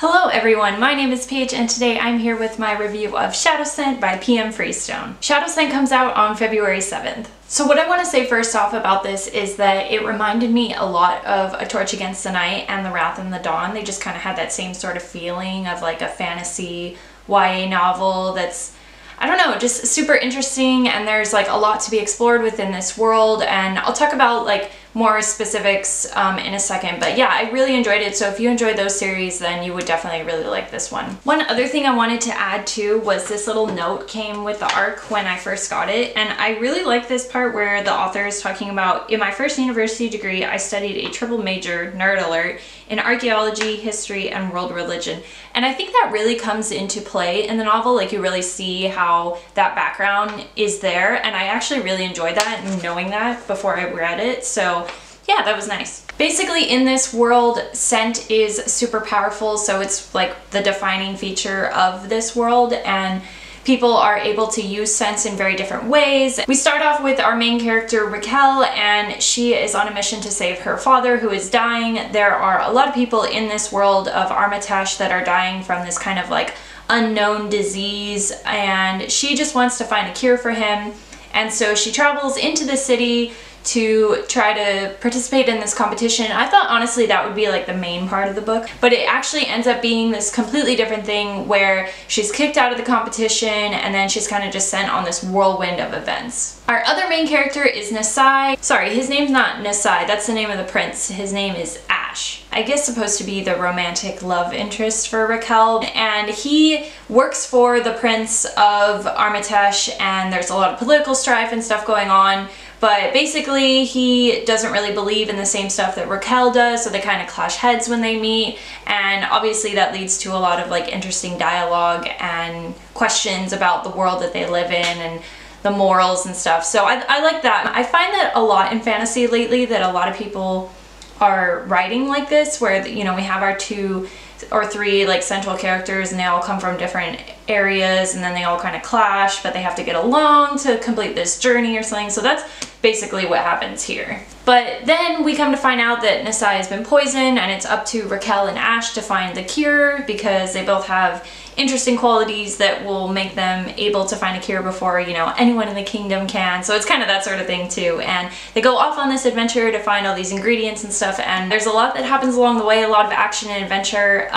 Hello everyone, my name is Paige and today I'm here with my review of Shadowscent by P.M.Freestone. Shadowscent comes out on February 7th. So what I want to say first off about this is that it reminded me a lot of A Torch Against the Night and The Wrath and the Dawn. They just kind of had that same sort of feeling of like a fantasy YA novel that's, I don't know, just super interesting, and there's like a lot to be explored within this world, and I'll talk about like more specifics in a second, but yeah, I really enjoyed it. So if you enjoyed those series, then you would definitely really like this one. One other thing I wanted to add too was this little note came with the arc when I first got it, and I really like this part where the author is talking about, in my first university degree, I studied a triple major, nerd alert, in archaeology, history, and world religion. And I think that really comes into play in the novel. Like, you really see how that background is there, and I actually really enjoyed that and knowing that before I read it. So yeah, that was nice. Basically, in this world, scent is super powerful, so it's like the defining feature of this world, and people are able to use scents in very different ways. We start off with our main character, Raquel, and she is on a mission to save her father, who is dying. There are a lot of people in this world of Armitage that are dying from this kind of like unknown disease, and she just wants to find a cure for him. And so she travels into the city to try to participate in this competition. I thought honestly that would be like the main part of the book, but it actually ends up being this completely different thing where she's kicked out of the competition and then she's kind of just sent on this whirlwind of events. Our other main character is Nasai. Sorry, his name's not Nasai, that's the name of the prince. His name is Ash. I guess supposed to be the romantic love interest for Raquel, and he works for the Prince of Armitage, and there's a lot of political strife and stuff going on. But basically, he doesn't really believe in the same stuff that Raquel does, so they kind of clash heads when they meet, and obviously that leads to a lot of like interesting dialogue and questions about the world that they live in and the morals and stuff. So I like that. I find that a lot in fantasy lately, that a lot of people are writing like this, where, you know, we have our 2 or 3 like central characters and they all come from different areas and then they all kind of clash, but they have to get along to complete this journey or something. So that's basically what happens here. But then we come to find out that Nasai has been poisoned, and it's up to Raquel and Ash to find the cure, because they both have interesting qualities that will make them able to find a cure before, you know, anyone in the kingdom can. So it's kind of that sort of thing too. And they go off on this adventure to find all these ingredients and stuff, and there's a lot that happens along the way, a lot of action and adventure.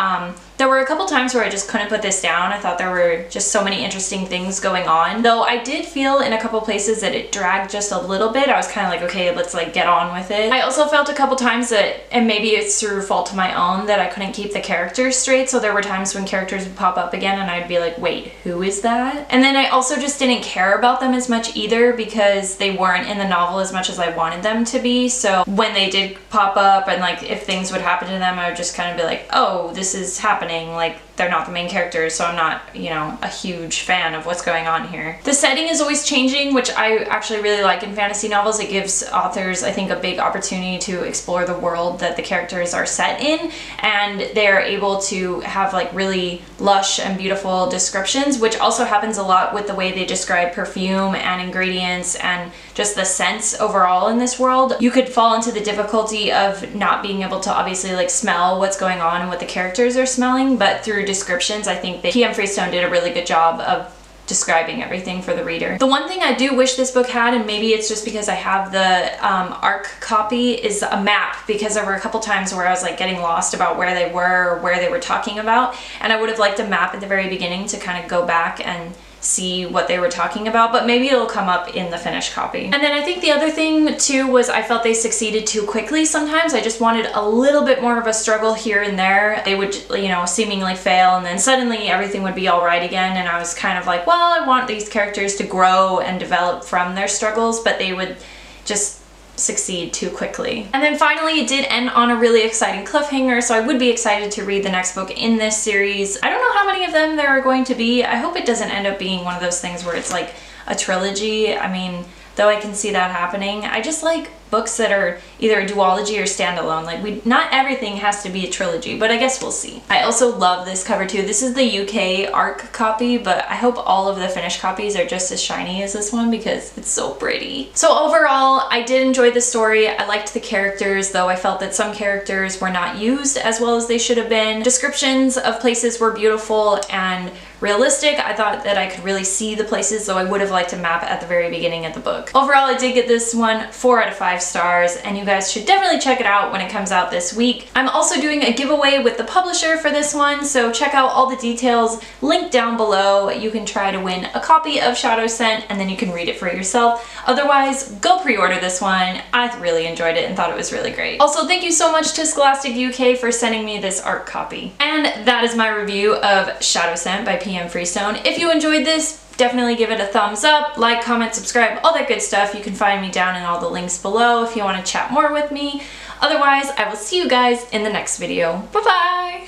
There were a couple times where I just couldn't put this down. I thought there were just so many interesting things going on. Though I did feel in a couple places that it dragged just a little bit. I was kind of like, okay, let's like get on with it. I also felt a couple times that, and maybe it's through fault of my own, that I couldn't keep the characters straight. So there were times when characters would pop up again and I'd be like, wait, who is that? And then I also just didn't care about them as much either, because they weren't in the novel as much as I wanted them to be. So when they did pop up and like if things would happen to them, I would just kind of be like, oh, this is happening. Like, they're not the main characters, so I'm not, you know, a huge fan of what's going on here. The setting is always changing, which I actually really like in fantasy novels. It gives authors, I think, a big opportunity to explore the world that the characters are set in, and they're able to have like really lush and beautiful descriptions, which also happens a lot with the way they describe perfume and ingredients and just the scents overall in this world. You could fall into the difficulty of not being able to obviously like smell what's going on and what the characters are smelling, but through descriptions, I think that P.M.Freestone did a really good job of describing everything for the reader. The one thing I do wish this book had, and maybe it's just because I have the ARC copy, is a map, because there were a couple times where I was like getting lost about where they were or where they were talking about, and I would have liked a map at the very beginning to kind of go back and see what they were talking about, but maybe it'll come up in the finished copy. And then I think the other thing too was I felt they succeeded too quickly sometimes. I just wanted a little bit more of a struggle here and there. They would, you know, seemingly fail and then suddenly everything would be all right again, and I was kind of like, well, I want these characters to grow and develop from their struggles, but they would just succeed too quickly. And then finally it did end on a really exciting cliffhanger, so I would be excited to read the next book in this series. I don't know how many of them there are going to be. I hope it doesn't end up being one of those things where it's like a trilogy. I mean, though I can see that happening. I just like books that are either a duology or standalone. Like, not everything has to be a trilogy, but I guess we'll see. I also love this cover too. This is the UK ARC copy, but I hope all of the finished copies are just as shiny as this one because it's so pretty. So overall, I did enjoy the story. I liked the characters, though I felt that some characters were not used as well as they should have been. Descriptions of places were beautiful and realistic. I thought that I could really see the places, though I would have liked a map at the very beginning of the book. Overall, I did get this one 4 out of 5 stars, and you guys should definitely check it out when it comes out this week. I'm also doing a giveaway with the publisher for this one, so check out all the details linked down below. You can try to win a copy of Shadowscent, and then you can read it for yourself. Otherwise, go pre-order this one. I really enjoyed it and thought it was really great. Also, thank you so much to Scholastic UK for sending me this art copy. And that is my review of Shadowscent by P.M.Freestone. If you enjoyed this, definitely give it a thumbs up, like, comment, subscribe, all that good stuff. You can find me down in all the links below if you want to chat more with me. Otherwise, I will see you guys in the next video. Bye-bye!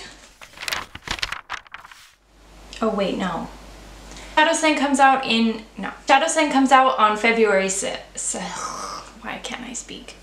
Oh wait, no. Shadowscent comes out on February 6th. Why can't I speak?